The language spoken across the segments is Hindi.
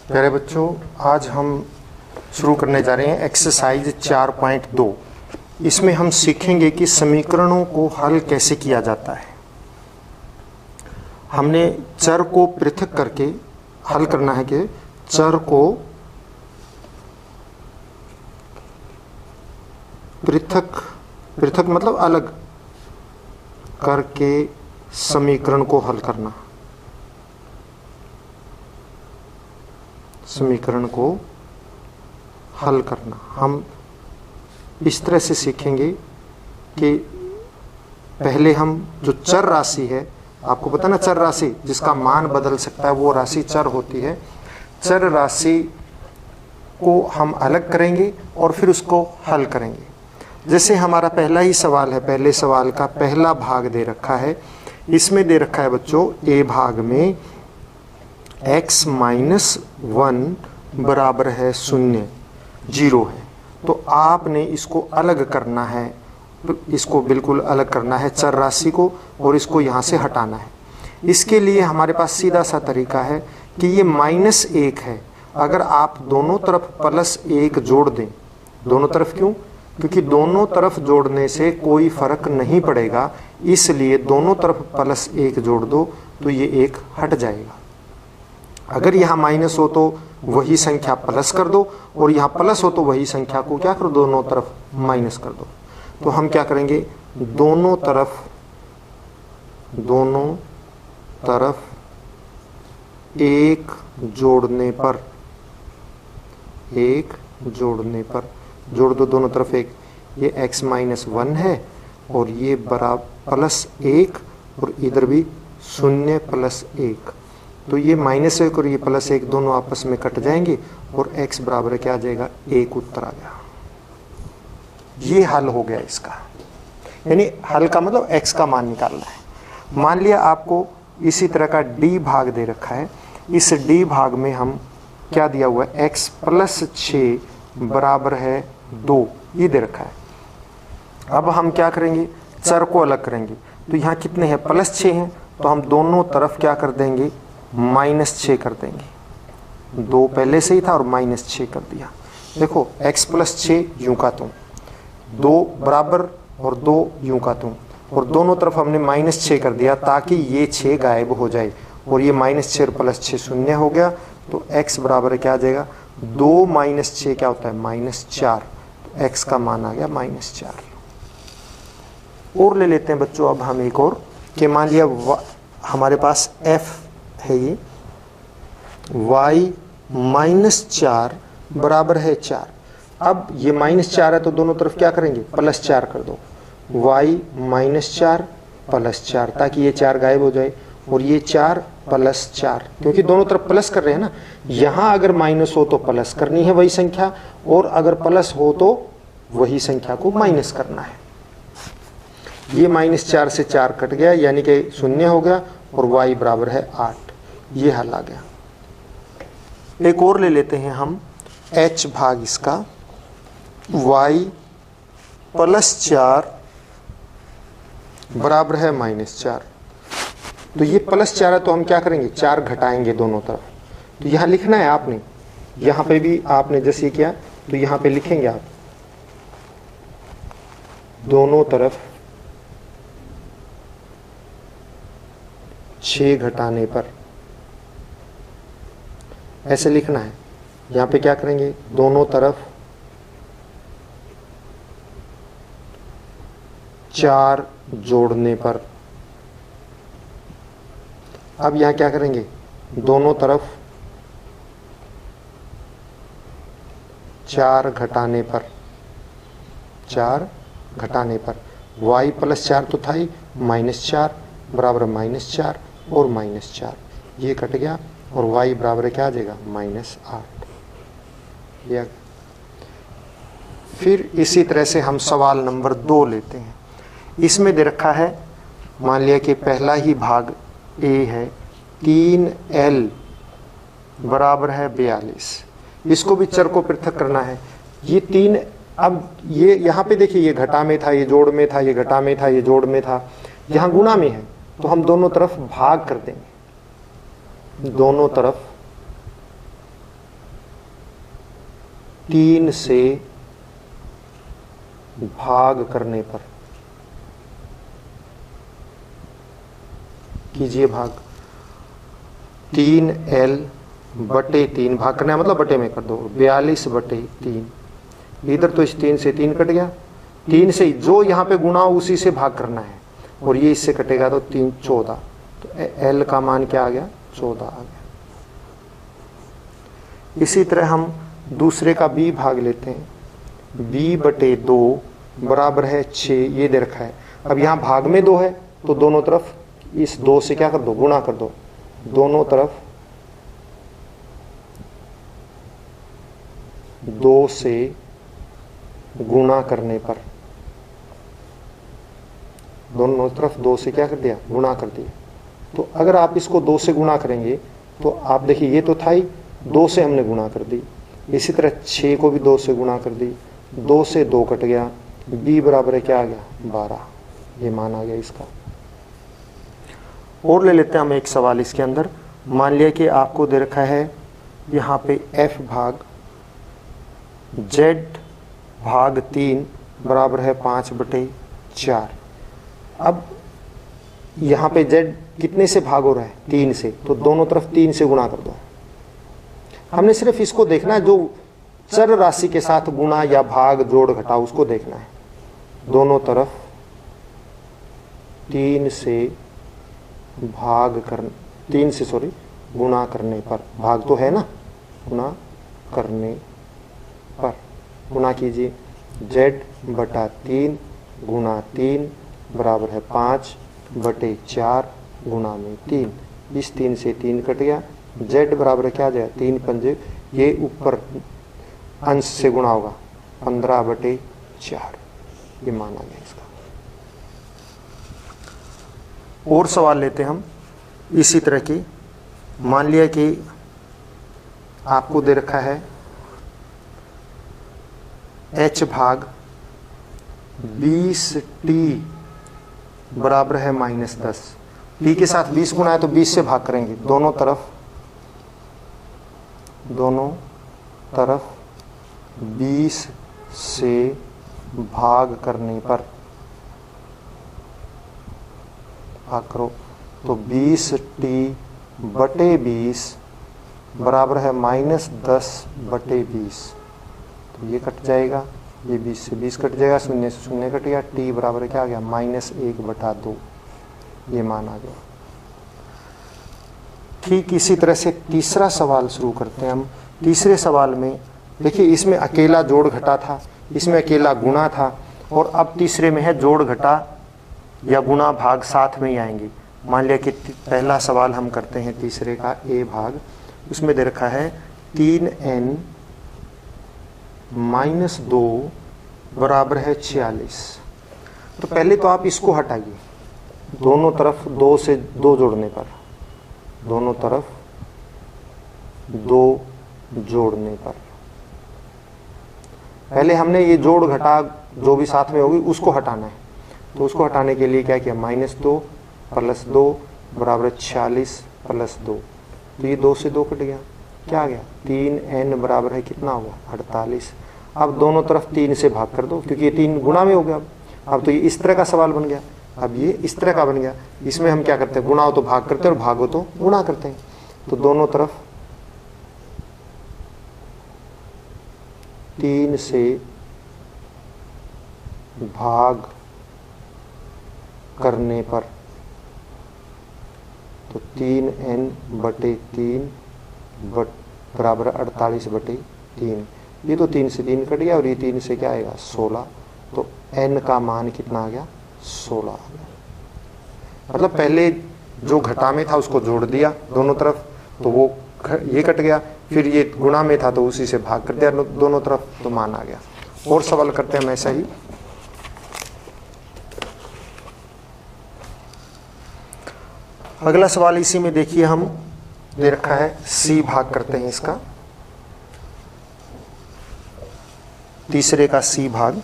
प्यारे बच्चों, आज हम शुरू करने जा रहे हैं एक्सरसाइज 4.2। इसमें हम सीखेंगे कि समीकरणों को हल कैसे किया जाता है। हमने चर को पृथक करके हल करना है कि चर को पृथक मतलब अलग करके समीकरण को हल करना। समीकरण को हल करना हम इस तरह से सीखेंगे कि पहले हम जो चर राशि है, आपको पता ना चर राशि जिसका मान बदल सकता है वो राशि चर होती है। चर राशि को हम अलग करेंगे और फिर उसको हल करेंगे। जैसे हमारा पहला ही सवाल है, पहले सवाल का पहला भाग दे रखा है। इसमें दे रखा है बच्चों ए भाग में x माइनस 1 बराबर है 0 है। तो आपने इसको अलग करना है, इसको बिल्कुल अलग करना है चर राशि को, और इसको यहाँ से हटाना है। इसके लिए हमारे पास सीधा सा तरीका है कि ये -1 है। अगर आप दोनों तरफ +1 जोड़ दें, दोनों तरफ क्यों? क्योंकि दोनों तरफ जोड़ने से कोई फर्क नहीं पड़ेगा, इसलिए दोनों तरफ +1 जोड़ दो तो ये 1 हट जाएगा। अगर यहाँ माइनस हो तो वही संख्या प्लस कर दो, और यहाँ प्लस हो तो वही संख्या को क्या करो, दोनों तरफ माइनस कर दो। तो हम क्या करेंगे, दोनों तरफ 1 जोड़ने पर जोड़ दो दोनों तरफ 1। ये x माइनस 1 है और ये बराबर +1, और इधर भी 0 + 1। तो ये -1 और ये +1 दोनों आपस में कट जाएंगे और x बराबर क्या आ जाएगा, 1 उत्तर आ गया। ये हल हो गया इसका, यानी हल का मतलब x का मान निकालना है। मान लिया आपको इसी तरह का d भाग दे रखा है। इस d भाग में हम क्या दिया हुआ है, x + 6 बराबर है 2, ये दे रखा है। अब हम क्या करेंगे, चर को अलग करेंगे। तो यहाँ कितने हैं, +6 हैं, तो हम दोनों तरफ क्या कर देंगे, -6 कर देंगे। 2 पहले से ही था और -6 कर दिया। देखो x + 6 यूं का तुम 2 बराबर और 2 यूं का तुम, और दोनों तरफ हमने -6 कर दिया ताकि ये 6 गायब हो जाए, और ये -6 और +6 0 हो गया। तो x बराबर क्या आ जाएगा, 2 - 6 क्या होता है, -4। तो x का मान आ गया -4। और ले लेते हैं बच्चों अब हम एक और, कि मान लिया हमारे पास f है, ये y -4 बराबर है 4। अब ये -4 है तो दोनों तरफ क्या करेंगे, +4 कर दो। y -4 +4, ताकि ये 4 गायब हो जाए, और ये 4 + 4, क्योंकि दोनों तरफ प्लस कर रहे हैं ना। यहाँ अगर माइनस हो तो प्लस करनी है वही संख्या, और अगर प्लस हो तो वही संख्या को माइनस करना है। ये -4 से 4 कट गया, यानी कि 0 हो गया, और y बराबर है 8। ये हल आ गया। एक और ले लेते हैं हम h भाग इसका, y + 4 बराबर है -4। तो ये +4 है तो हम क्या करेंगे, 4 घटाएंगे दोनों तरफ। तो यहाँ लिखना है आपने, यहाँ पे भी आपने जैसे किया तो यहाँ पे लिखेंगे आप, दोनों तरफ 6 घटाने पर, ऐसे लिखना है। यहाँ पे क्या करेंगे, दोनों तरफ 4 जोड़ने पर। अब यहाँ क्या करेंगे, दोनों तरफ 4 घटाने पर, y + 4 तो था ही, -4 बराबर -4 और -4, ये कट गया, और y बराबर क्या आ जाएगा, -8। फिर इसी तरह से हम सवाल नंबर 2 लेते हैं। इसमें दे रखा है, मान लिया कि पहला ही भाग a है, 3l बराबर है 42। इसको भी चर को पृथक करना है। ये 3, अब ये यहाँ पे देखिए, ये घटा में था, ये जोड़ में था, ये घटा में था, ये जोड़ में था, यहाँ गुणा में है, तो हम दोनों तरफ भाग कर देंगे। दोनों तरफ 3 से भाग करने पर, कीजिए भाग, 3L बटे 3, भाग करना है मतलब बटे में कर दो, 42 बटे 3। इधर तो इस 3 से 3 कट गया, 3 से जो यहाँ पे गुणा उसी से भाग करना है, और ये इससे कटेगा तो 3 14, तो L का मान क्या आ गया, 14 आ गया। इसी तरह हम दूसरे का B भाग लेते हैं, B बटे 2 बराबर है 6, ये दे रखा है। अब यहाँ भाग में 2 है तो दोनों तरफ इस 2 से क्या कर दो, गुणा कर दो, दोनों तरफ 2 से गुणा करने पर, दोनों तरफ 2 से क्या कर दिया, गुणा कर दिया। तो अगर आप इसको 2 से गुणा करेंगे तो आप देखिए ये तो था ही, 2 से हमने गुणा कर दी। इसी तरह 6 को भी 2 से गुणा कर दी, 2 से 2 कट गया, b बराबर है क्या आ गया, 12, ये मान आ गया इसका। और ले लेते हैं हम एक सवाल इसके अंदर। मान लिया कि आपको दे रखा है यहाँ पे f भाग z भाग 3 बराबर है 5 बटे 4। अब यहाँ पे z कितने से भाग हो रहा है, 3 से, तो दोनों तरफ 3 से गुणा कर दो। हमने सिर्फ इसको देखना है, जो चर राशि के साथ गुणा या भाग जोड़ घटा उसको देखना है। दोनों तरफ 3 से गुणा करने पर, भाग तो है ना, गुणा करने पर, गुणा कीजिए, z बटा 3 गुणा 3 बराबर है 5 बटे 4 गुणा में 3। इस 3 से 3 कट गया, z बराबर क्या आ जाएगा, 3 पंजे, ये ऊपर अंश से गुणा होगा, 15 बटे 4, ये मान आ गया इसका। और सवाल लेते हैं हम इसी तरह की। मान लिया कि आपको दे रखा है h भाग 20t बराबर है -10। t के साथ 20 गुणा है तो 20 से भाग करेंगे, दोनों तरफ 20 से भाग करने पर, भाग करो तो 20t बटे 20 बराबर है -10 बटे 20, तो ये कट जाएगा, ये 20 से 20 कट जाएगा, 0 से 0 कट गया, t बराबर क्या आ गया, -1 बटा 2, ये मान आ गया। ठीक इसी तरह से तीसरा सवाल शुरू करते हैं हम। तीसरे सवाल में देखिए, इसमें अकेला जोड़ घटा था, इसमें अकेला गुणा था, और अब तीसरे में है जोड़ घटा या गुणा भाग साथ में ही आएंगे। मान लिया कि पहला सवाल हम करते हैं तीसरे का a भाग, उसमें दे रखा है 3n - 2 बराबर है 46। तो पहले तो आप इसको हटाइए, दोनों तरफ 2 से 2 जोड़ने पर, दोनों तरफ 2 जोड़ने पर, पहले हमने ये जोड़ घटा जो भी साथ में होगी उसको हटाना है। तो उसको हटाने के लिए क्या किया, -2 + 2 बराबर 46 + 2, तो ये 2 से 2 कट गया, क्या आ गया, 3n बराबर है कितना होगा, 48। अब दोनों तरफ 3 से भाग कर दो, क्योंकि ये 3 गुणा में हो गया। अब तो ये इस तरह का सवाल बन गया, अब ये इस तरह का बन गया। इसमें हम क्या करते हैं, गुणा हो तो भाग करते हैं और भाग हो तो गुणा करते हैं। तो दोनों तरफ 3 से भाग करने पर, तो 3n बटे 3 बराबर 48 बटे 3, ये तो 3 से 3 कट गया, और ये 3 से क्या आएगा, 16, तो n का मान कितना आ गया, 16 आ गया। मतलब पहले जो घटा में था उसको जोड़ दिया दोनों तरफ, तो वो ये कट गया, फिर ये गुणा में था तो उसी से भाग कर दिया दोनों तरफ, तो मान आ गया। और सवाल करते हैं हम ऐसा ही। अगला सवाल इसी में देखिए, हम दे रखा है c भाग करते हैं इसका, तीसरे का c भाग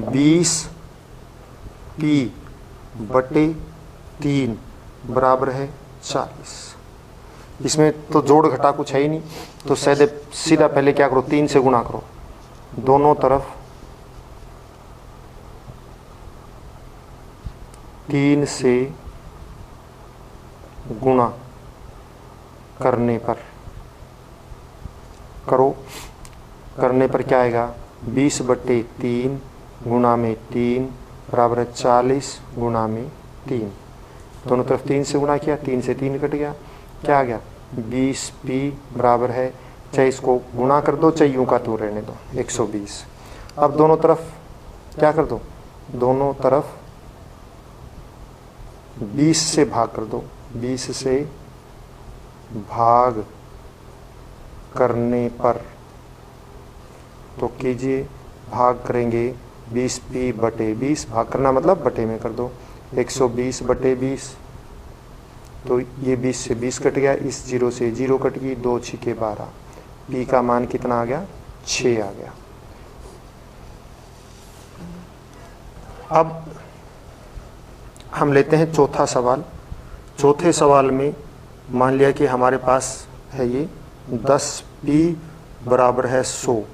20p बटे 3 बराबर है 40। इसमें तो जोड़ घटा कुछ है ही नहीं, तो सीधा पहले क्या करो, 3 से गुणा करो, दोनों तरफ 3 से गुणा करने पर करो, करने पर क्या आएगा, 20/3 गुणा में 3 बराबर है 40 गुणा में 3। दोनों तरफ 3 से गुणा किया, 3 से 3 कट गया, क्या आ गया 20p बराबर है, चाहे इसको गुणा कर दो चाहे यूं का तू रहने दो, 120। अब दोनों तरफ क्या कर दो, दोनों तरफ 20 से भाग कर दो, 20 से भाग करने पर, तो कीजिए भाग करेंगे 20p/20, भाग करना मतलब बटे में कर दो, 120/20, तो ये 20 से 20 कट गया, इस 0 से 0 कट गई, 2 6 12, p का मान कितना आ गया, 6 आ गया। अब हम लेते हैं चौथा सवाल। चौथे सवाल में मान लिया कि हमारे पास है ये 10p बराबर है 100,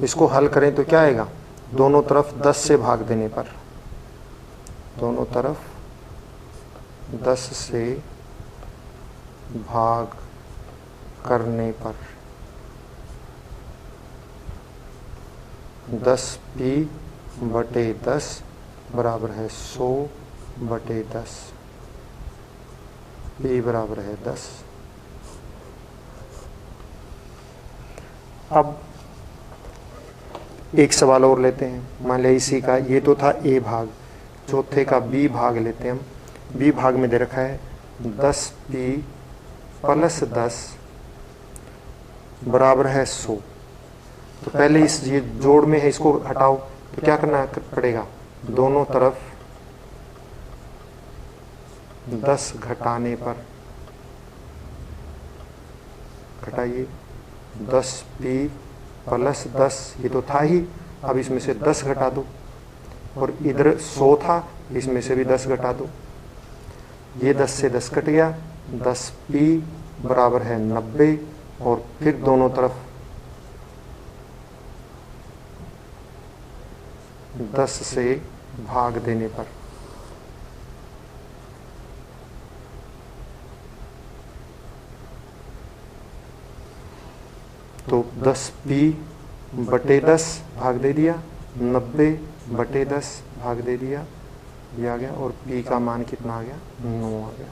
इसको हल करें तो क्या आएगा, दोनों तरफ 10 से भाग देने पर, दोनों तरफ 10 से भाग करने पर 10p/10 बराबर है 100/10, p बराबर है 10। अब एक सवाल और लेते हैं, मान लिया इसी का, ये तो था a भाग, चौथे का b भाग लेते हैं हम। b भाग में दे रखा है 10p+10 बराबर है 100। तो पहले इस ये जोड़ में है, इसको हटाओ, तो क्या करना पड़ेगा, दोनों तरफ 10 घटाने पर, घटाइए 10p+10, ये तो था ही, अब इसमें से 10 घटा दो, और इधर 100 था, इसमें से भी 10 घटा दो, ये 10 से 10 कट गया, 10p बराबर है 90, और फिर दोनों तरफ 10 से भाग देने पर, तो 10p/10 भाग दे दिया, 90/10 भाग दे दिया, ये आ गया, और p का मान कितना आ गया, 9 आ गया।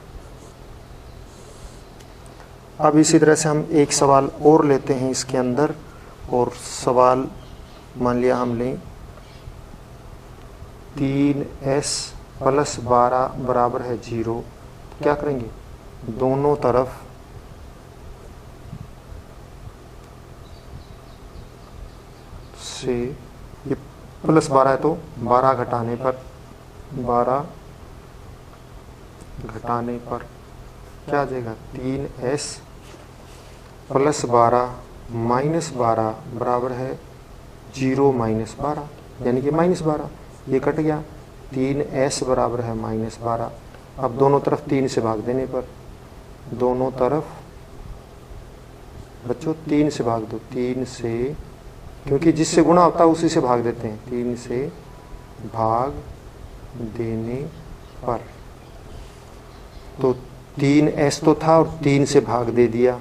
अब इसी तरह से हम एक सवाल और लेते हैं इसके अंदर, और सवाल मान लिया हम लें 3s+12 बराबर है 0, तो क्या करेंगे, दोनों तरफ से, ये +12 है तो 12 घटाने पर, 12 घटाने पर क्या आ जाएगा, 3s+12 -12 बराबर है 0 - 12, यानी कि -12, ये कट गया, 3s बराबर है -12। अब दोनों तरफ 3 से भाग देने पर, दोनों तरफ बच्चों 3 से भाग दो, 3 से, क्योंकि जिससे गुणा होता है उसी से भाग देते हैं, 3 से भाग देने पर, तो 3s तो था और 3 से भाग दे दिया,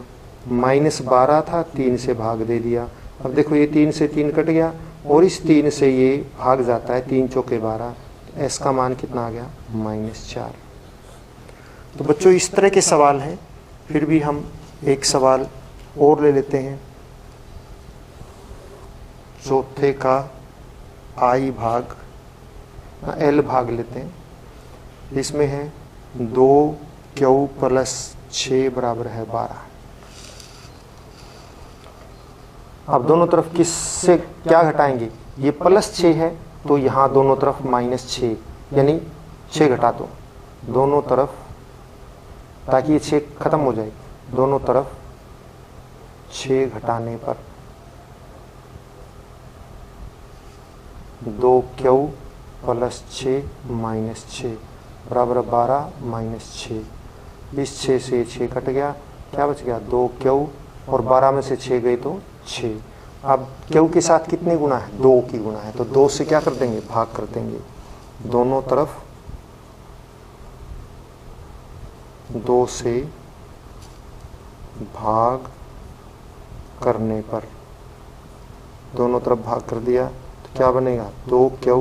-12 था, 3 से भाग दे दिया। अब देखो ये 3 से 3 कट गया, और इस 3 से ये भाग जाता है, 3 चौके 12, तो s का मान कितना आ गया, -4। तो बच्चों इस तरह के सवाल हैं। फिर भी हम एक सवाल और ले लेते हैं, चौथे का i भाग, l भाग लेते हैं। इसमें है 2q+6 बराबर है 12। अब दोनों तरफ किससे क्या घटाएंगे, ये +6 है, तो यहाँ दोनों तरफ -6, यानी 6 घटा दो दोनों तरफ, ताकि ये 6 खत्म हो जाए, दोनों तरफ 6 घटाने पर 2q+6 -6 बराबर 12 -6, इस 6 से 6 कट गया, क्या बच गया 2 क्यू और 12 में से 6 गई तो 6। अब क्यू के साथ कितनी गुना है 2 की गुना है, तो 2 से क्या कर देंगे भाग कर देंगे, दोनों तरफ 2 से भाग करने पर, दोनों तरफ भाग कर दिया तो क्या बनेगा 2 क्यू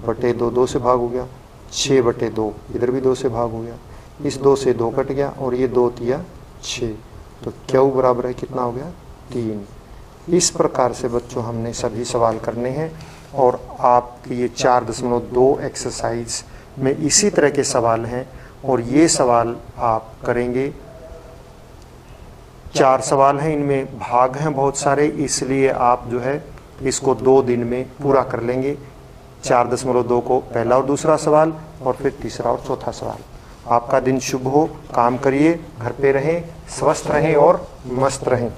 बटे 2, 2 से भाग हो गया, 6 बटे 2, इधर भी 2 से भाग हो गया, इस 2 से 2 कट गया और ये 2 तिया 6, तो क्यू बराबर है कितना हो गया 3। इस प्रकार से बच्चों हमने सभी सवाल करने हैं और आपके ये 4.2 एक्सरसाइज में इसी तरह के सवाल हैं और ये सवाल आप करेंगे। 4 सवाल हैं, इनमें भाग हैं बहुत सारे, इसलिए आप जो है इसको 2 दिन में पूरा कर लेंगे। 4.2 को पहला और दूसरा सवाल और फिर तीसरा और चौथा सवाल। आपका दिन शुभ हो, काम करिए, घर पे रहें, स्वस्थ रहें और मस्त रहें।